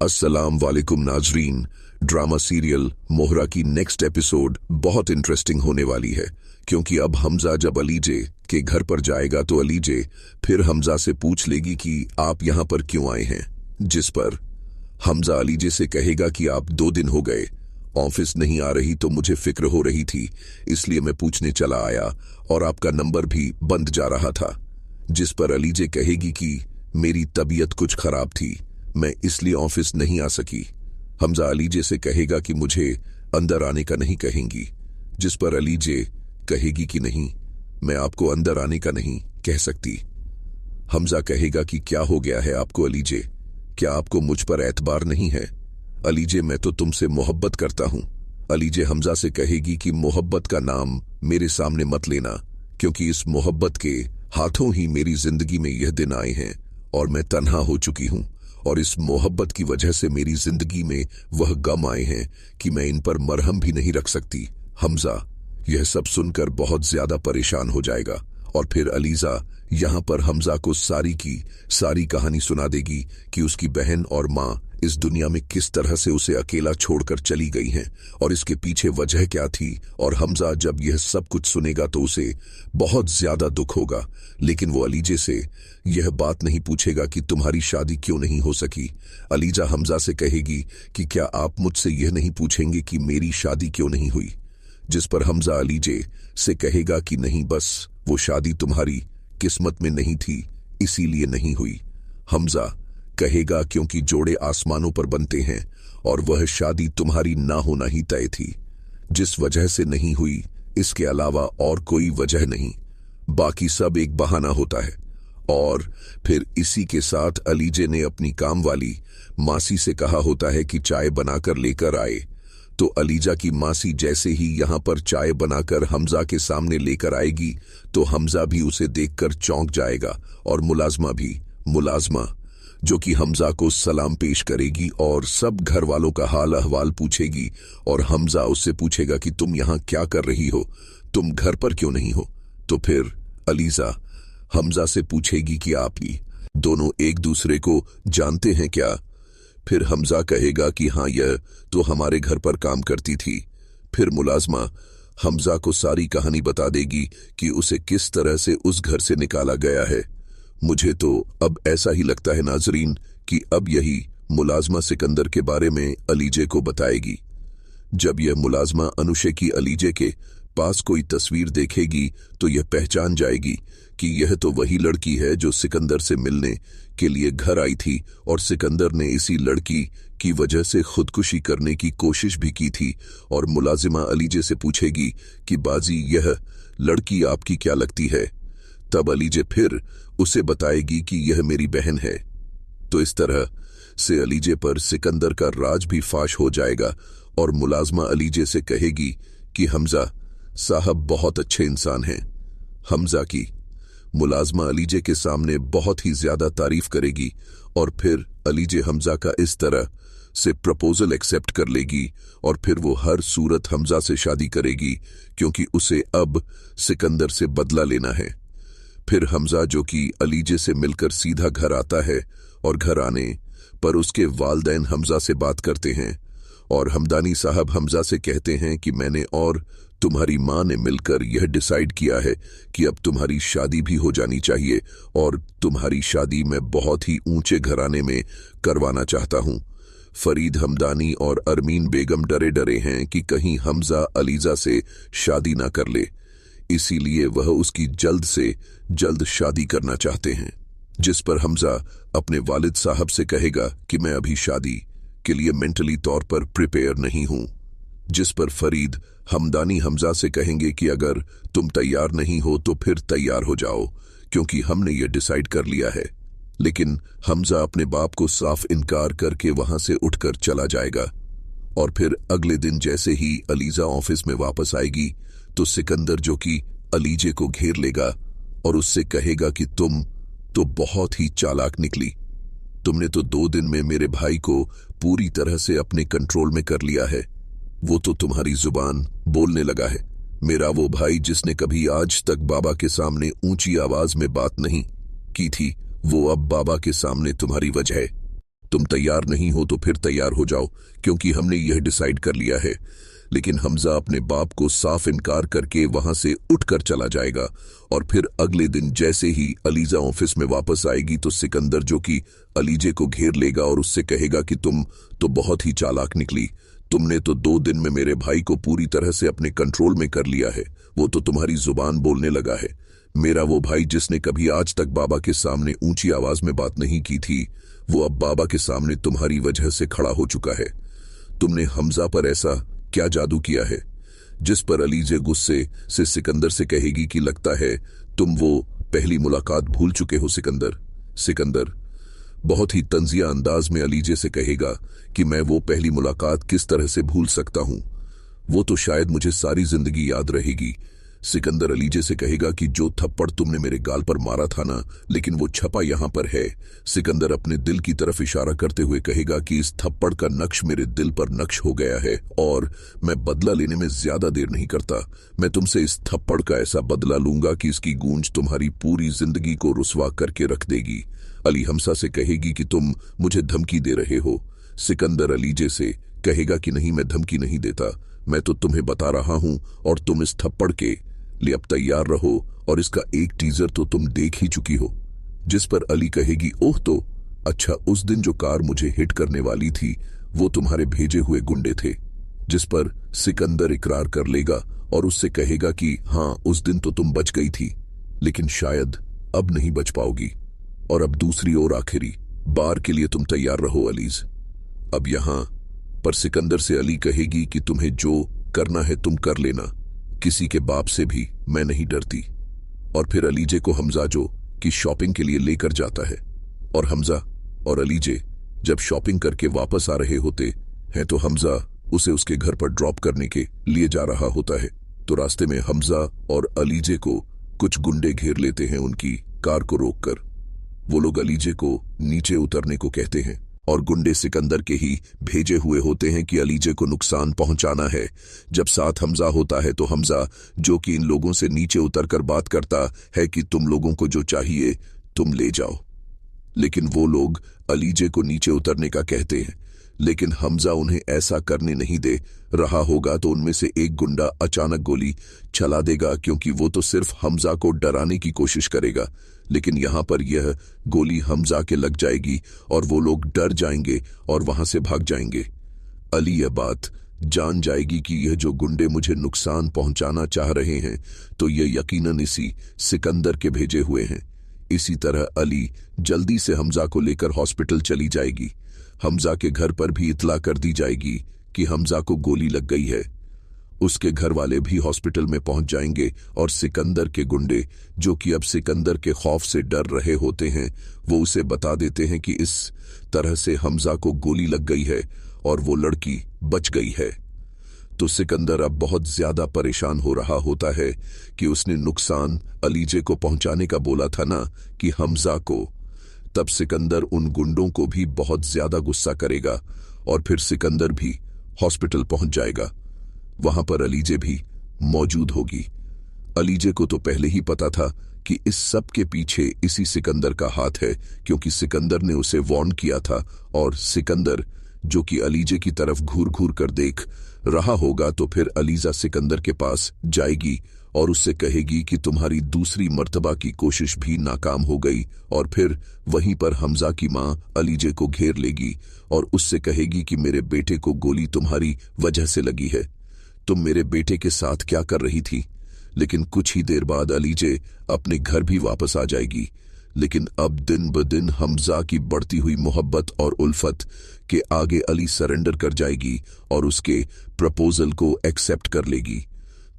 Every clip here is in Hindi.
अस्सलाम वालेकुम नाजरीन। ड्रामा सीरियल मोहरा की नेक्स्ट एपिसोड बहुत इंटरेस्टिंग होने वाली है, क्योंकि अब हमजा जब अलीजे के घर पर जाएगा तो अलीजे फिर हमजा से पूछ लेगी कि आप यहाँ पर क्यों आए हैं, जिस पर हमजा अलीजे से कहेगा कि आप 2 दिन हो गए ऑफिस नहीं आ रही तो मुझे फिक्र हो रही थी, इसलिए मैं पूछने चला आया और आपका नंबर भी बंद जा रहा था। जिस पर अलीजे कहेगी कि मेरी तबीयत कुछ खराब थी, मैं इसलिए ऑफिस नहीं आ सकी। हमजा अलीजे से कहेगा कि मुझे अंदर आने का नहीं कहेंगी, जिस पर अलीजे कहेगी कि नहीं, मैं आपको अंदर आने का नहीं कह सकती। हमजा कहेगा कि क्या हो गया है आपको अलीजे, क्या आपको मुझ पर एतबार नहीं है? अलीजे मैं तो तुमसे मोहब्बत करता हूं। अलीजे हमजा से कहेगी कि मोहब्बत का नाम मेरे सामने मत लेना, क्योंकि इस मोहब्बत के हाथों ही मेरी जिंदगी में यह दिन आए हैं और मैं तन्हा हो चुकी हूं, और इस मोहब्बत की वजह से मेरी जिंदगी में वह गम आए हैं कि मैं इन पर मरहम भी नहीं रख सकती। हमजा यह सब सुनकर बहुत ज्यादा परेशान हो जाएगा और फिर अलीजा यहां पर हमजा को सारी की सारी कहानी सुना देगी कि उसकी बहन और माँ इस दुनिया में किस तरह से उसे अकेला छोड़कर चली गई हैं और इसके पीछे वजह क्या थी। और हमजा जब यह सब कुछ सुनेगा तो उसे बहुत ज्यादा दुख होगा, लेकिन वो अलीजे से यह बात नहीं पूछेगा कि तुम्हारी शादी क्यों नहीं हो सकी। अलीजा हमजा से कहेगी कि क्या आप मुझसे यह नहीं पूछेंगे कि मेरी शादी क्यों नहीं हुई, जिस पर हमजा अलीजे से कहेगा कि नहीं, बस वो शादी तुम्हारी किस्मत में नहीं थी इसीलिए नहीं हुई। हमजा कहेगा क्योंकि जोड़े आसमानों पर बनते हैं और वह शादी तुम्हारी ना होना ही तय थी, जिस वजह से नहीं हुई, इसके अलावा और कोई वजह नहीं, बाकी सब एक बहाना होता है। और फिर इसी के साथ अलीजे ने अपनी काम वाली मासी से कहा होता है कि चाय बनाकर लेकर आए, तो अलीजा की मासी जैसे ही यहां पर चाय बनाकर हमजा के सामने लेकर आएगी तो हमजा भी उसे देखकर चौंक जाएगा और मुलाजमा जो कि हमजा को सलाम पेश करेगी और सब घर वालों का हाल अहवाल पूछेगी, और हमजा उससे पूछेगा कि तुम यहाँ क्या कर रही हो, तुम घर पर क्यों नहीं हो? तो फिर अलीजा हमजा से पूछेगी कि आप ही दोनों एक दूसरे को जानते हैं क्या? फिर हमजा कहेगा कि हाँ, यह तो हमारे घर पर काम करती थी। फिर मुलाजमा हमजा को सारी कहानी बता देगी कि उसे किस तरह से उस घर से निकाला गया है। मुझे तो अब ऐसा ही लगता है नाजरीन कि अब यही मुलाजमा सिकंदर के बारे में अलीजे को बताएगी। जब यह मुलाजमा अनुशे की अलीजे के पास कोई तस्वीर देखेगी तो यह पहचान जाएगी कि यह तो वही लड़की है जो सिकंदर से मिलने के लिए घर आई थी, और सिकंदर ने इसी लड़की की वजह से खुदकुशी करने की कोशिश भी की थी। और मुलाजिमा अलीजे से पूछेगी कि बाजी यह लड़की आपकी क्या लगती है? तब अलीजे फिर उसे बताएगी कि यह मेरी बहन है। तो इस तरह से अलीजे पर सिकंदर का राज भी फाश हो जाएगा और मुलाजमा अलीजे से कहेगी कि हमजा साहब बहुत अच्छे इंसान हैं। हमजा की मुलाजमा अलीजे के सामने बहुत ही ज्यादा तारीफ करेगी और फिर अलीजे हमजा का इस तरह से प्रपोजल एक्सेप्ट कर लेगी और फिर वो हर सूरत हमजा से शादी करेगी, क्योंकि उसे अब सिकंदर से बदला लेना है। फिर हमजा जो कि अलीजे से मिलकर सीधा घर आता है और घर आने पर उसके वालदैन हमजा से बात करते हैं और हमदानी साहब हमजा से कहते हैं कि मैंने और तुम्हारी माँ ने मिलकर यह डिसाइड किया है कि अब तुम्हारी शादी भी हो जानी चाहिए, और तुम्हारी शादी मैं बहुत ही ऊंचे घराने में करवाना चाहता हूँ। फरीद हमदानी और अरमीन बेगम डरे डरे हैं कि कहीं हमजा अलीजा से शादी ना कर ले, इसीलिए वह उसकी जल्द से जल्द शादी करना चाहते हैं। जिस पर हमजा अपने वालिद साहब से कहेगा कि मैं अभी शादी के लिए मेंटली तौर पर प्रिपेयर नहीं हूं, जिस पर फरीद हमदानी हमजा से कहेंगे कि अगर तुम तैयार नहीं हो तो फिर तैयार हो जाओ, क्योंकि हमने ये डिसाइड कर लिया है। लेकिन हमजा अपने बाप को साफ इनकार करके वहां से उठकर चला जाएगा। और फिर अगले दिन जैसे ही अलीजा ऑफिस में वापस आएगी तो सिकंदर जो कि अलीजे को घेर लेगा और उससे कहेगा कि तुम तो बहुत ही चालाक निकली, तुमने तो 2 दिन में मेरे भाई को पूरी तरह से अपने कंट्रोल में कर लिया है। वो तो तुम्हारी जुबान बोलने लगा है। मेरा वो भाई जिसने कभी आज तक बाबा के सामने ऊंची आवाज में बात नहीं की थी, वो अब बाबा के सामने तुम्हारी वजह है। तुम तैयार नहीं हो तो फिर तैयार हो जाओ, क्योंकि हमने यह डिसाइड कर लिया है। लेकिन हमजा अपने बाप को साफ इनकार करके वहां से उठकर चला जाएगा। और फिर अगले दिन जैसे ही अलीजा ऑफिस में वापस आएगी तो सिकंदर, जो कि अलीजे को घेर लेगा और उससे कहेगा कि तुम तो बहुत ही चालाक निकली, तुमने तो 2 दिन में मेरे भाई को पूरी तरह से अपने कंट्रोल में कर लिया है। वो तो तुम्हारी जुबान बोलने लगा है। मेरा वो भाई जिसने कभी आज तक बाबा के सामने ऊंची आवाज में बात नहीं की थी, वो अब बाबा के सामने तुम्हारी वजह से खड़ा हो चुका है। तुमने हमजा पर ऐसा क्या जादू किया है? जिस पर अलीजे गुस्से से सिकंदर से कहेगी कि लगता है तुम वो पहली मुलाकात भूल चुके हो सिकंदर। सिकंदर बहुत ही तंजिया अंदाज में अलीजे से कहेगा कि मैं वो पहली मुलाकात किस तरह से भूल सकता हूं, वो तो शायद मुझे सारी जिंदगी याद रहेगी। सिकंदर अलीजे से कहेगा कि जो थप्पड़ तुमने मेरे गाल पर मारा था ना, लेकिन वो छपा यहां पर है। सिकंदर अपने दिल की तरफ इशारा करते हुए कहेगा कि इस थप्पड़ का नक्श मेरे दिल पर नक्श हो गया है और मैं बदला लेने में ज्यादा देर नहीं करता। मैं तुमसे इस थप्पड़ का ऐसा बदला लूंगा कि इसकी गूंज तुम्हारी पूरी जिंदगी को रुसवा करके रख देगी। अली हमजा से कहेगी कि तुम मुझे धमकी दे रहे हो। सिकंदर अलीजे से कहेगा कि नहीं, मैं धमकी नहीं देता, मैं तो तुम्हें बता रहा हूं और तुम इस थप्पड़ के लिए अब तैयार रहो। और इसका एक टीजर तो तुम देख ही चुकी हो। जिस पर अली कहेगी, ओह तो अच्छा, उस दिन जो कार मुझे हिट करने वाली थी वो तुम्हारे भेजे हुए गुंडे थे। जिस पर सिकंदर इकरार कर लेगा और उससे कहेगा कि हाँ, उस दिन तो तुम बच गई थी, लेकिन शायद अब नहीं बच पाओगी। और अब दूसरी ओर आखिरी बार के लिए तुम तैयार रहो अलीज। अब यहां पर सिकंदर से अली कहेगी कि तुम्हें जो करना है तुम कर लेना, किसी के बाप से भी मैं नहीं डरती। और फिर अलीजे को हमजा जो कि शॉपिंग के लिए लेकर जाता है, और हमजा और अलीजे जब शॉपिंग करके वापस आ रहे होते हैं तो हमजा उसे उसके घर पर ड्रॉप करने के लिए जा रहा होता है। तो रास्ते में हमजा और अलीजे को कुछ गुंडे घेर लेते हैं उनकी कार को रोककर। वो लोग अलीजे को नीचे उतरने को कहते हैं और गुंडे सिकंदर के ही भेजे हुए होते हैं कि अलीजे को नुकसान पहुंचाना है। जब साथ हमजा होता है तो हमजा, जो कि इन लोगों से नीचे उतरकर बात करता है कि तुम लोगों को जो चाहिए तुम ले जाओ, लेकिन वो लोग अलीजे को नीचे उतरने का कहते हैं। लेकिन हमजा उन्हें ऐसा करने नहीं दे रहा होगा तो उनमें से एक गुंडा अचानक गोली चला देगा, क्योंकि वो तो सिर्फ हमजा को डराने की कोशिश करेगा। लेकिन यहां पर यह गोली हमजा के लग जाएगी और वो लोग डर जाएंगे और वहां से भाग जाएंगे। अली यह बात जान जाएगी कि यह जो गुंडे मुझे नुकसान पहुंचाना चाह रहे हैं तो यह यकीनन इसी सिकंदर के भेजे हुए हैं। इसी तरह अली जल्दी से हमजा को लेकर हॉस्पिटल चली जाएगी। हमजा के घर पर भी इतला कर दी जाएगी कि हमजा को गोली लग गई है। उसके घर वाले भी हॉस्पिटल में पहुंच जाएंगे और सिकंदर के गुंडे, जो कि अब सिकंदर के खौफ से डर रहे होते हैं, वो उसे बता देते हैं कि इस तरह से हमजा को गोली लग गई है और वो लड़की बच गई है। तो सिकंदर अब बहुत ज्यादा परेशान हो रहा होता है कि उसने नुकसान अलीजे को पहुंचाने का बोला था ना, कि हमजा को। तब सिकंदर उन गुंडों को भी बहुत ज्यादा गुस्सा करेगा और फिर सिकंदर भी हॉस्पिटल पहुंच जाएगा। वहां पर अलीजे भी मौजूद होगी। अलीजे को तो पहले ही पता था कि इस सब के पीछे इसी सिकंदर का हाथ है, क्योंकि सिकंदर ने उसे वार्न किया था। और सिकंदर, जो कि अलीजे की तरफ घूर घूर कर देख रहा होगा, तो फिर अलीजा सिकंदर के पास जाएगी और उससे कहेगी कि तुम्हारी दूसरी मर्तबा की कोशिश भी नाकाम हो गई। और फिर वहीं पर हमजा की मां अलीजे को घेर लेगी और उससे कहेगी कि मेरे बेटे को गोली तुम्हारी वजह से लगी है, तुम मेरे बेटे के साथ क्या कर रही थी। लेकिन कुछ ही देर बाद अलीजे अपने घर भी वापस आ जाएगी। लेकिन अब दिन ब दिन हमजा की बढ़ती हुई मोहब्बत और उल्फत के आगे अली सरेंडर कर जाएगी और उसके प्रपोजल को एक्सेप्ट कर लेगी।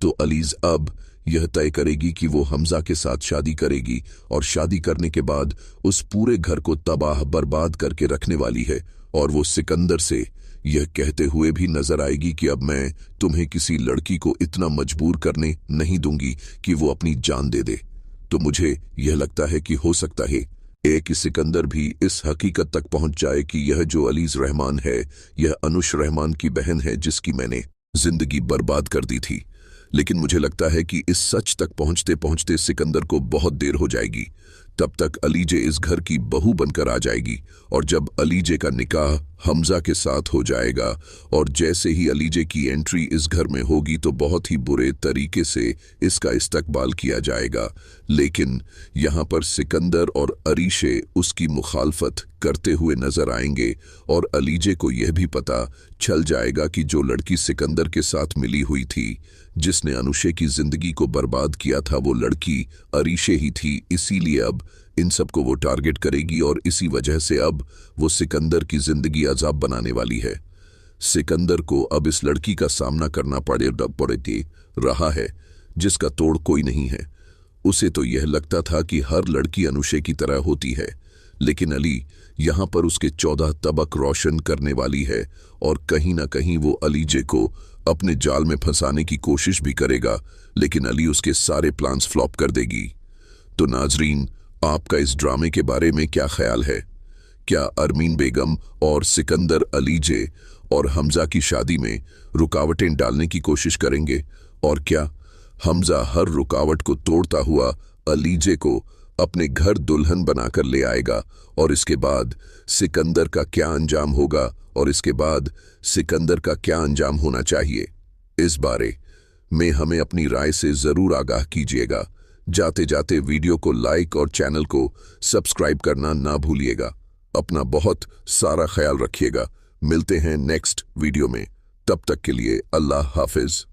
तो अलीज अब यह तय करेगी कि वो हमजा के साथ शादी करेगी और शादी करने के बाद उस पूरे घर को तबाह बर्बाद करके रखने वाली है। और वो सिकंदर से यह कहते हुए भी नजर आएगी कि अब मैं तुम्हें किसी लड़की को इतना मजबूर करने नहीं दूंगी कि वो अपनी जान दे दे। तो मुझे यह लगता है कि हो सकता है कि सिकंदर भी इस हकीकत तक पहुंच जाए कि यह जो अलीज रहमान है, यह अनुश रहमान की बहन है, जिसकी मैंने जिंदगी बर्बाद कर दी थी। लेकिन मुझे लगता है कि इस सच तक पहुंचते पहुंचते सिकंदर को बहुत देर हो जाएगी। तब तक अलीजे इस घर की बहू बनकर आ जाएगी और जब अलीजे का निकाह हमजा के साथ हो जाएगा और जैसे ही अलीजे की एंट्री इस घर में होगी तो बहुत ही बुरे तरीके से इसका इस्तकबाल किया जाएगा। लेकिन यहाँ पर सिकंदर और अरीशे उसकी मुखालफत करते हुए नजर आएंगे और अलीजे को यह भी पता चल जाएगा कि जो लड़की सिकंदर के साथ मिली हुई थी, जिसने अनुशे की जिंदगी को बर्बाद किया था, वो लड़की अरीशे ही थी। इसीलिए अब इन सबको वो टारगेट करेगी और इसी वजह से अब वो सिकंदर की जिंदगी अजाब बनाने वाली है। सिकंदर को अब इस लड़की का सामना करना पड़े रहा है जिसका तोड़ कोई नहीं है। उसे तो यह लगता था कि हर लड़की अनुशे की तरह होती है, लेकिन अली यहाँ पर उसके 14 तबक रोशन करने वाली है और कहीं ना कहीं वो अलीजे को अपने जाल में फंसाने की कोशिश भी करेगा, लेकिन अली उसके सारे प्लान्स फ्लॉप कर देगी। तो नाजरीन, आपका इस ड्रामे के बारे में क्या ख्याल है? क्या अरमीन बेगम और सिकंदर अलीजे और हमजा की शादी में रुकावटें डालने की कोशिश करेंगे? और क्या हमजा हर रुकावट को तोड़ता हुआ अलीजे को अपने घर दुल्हन बनाकर ले आएगा? और इसके बाद सिकंदर का क्या अंजाम होगा और इसके बाद सिकंदर का क्या अंजाम होना चाहिए, इस बारे में हमें अपनी राय से जरूर आगाह कीजिएगा। जाते जाते वीडियो को लाइक और चैनल को सब्सक्राइब करना ना भूलिएगा। अपना बहुत सारा ख्याल रखिएगा। मिलते हैं नेक्स्ट वीडियो में, तब तक के लिए अल्लाह हाफिज।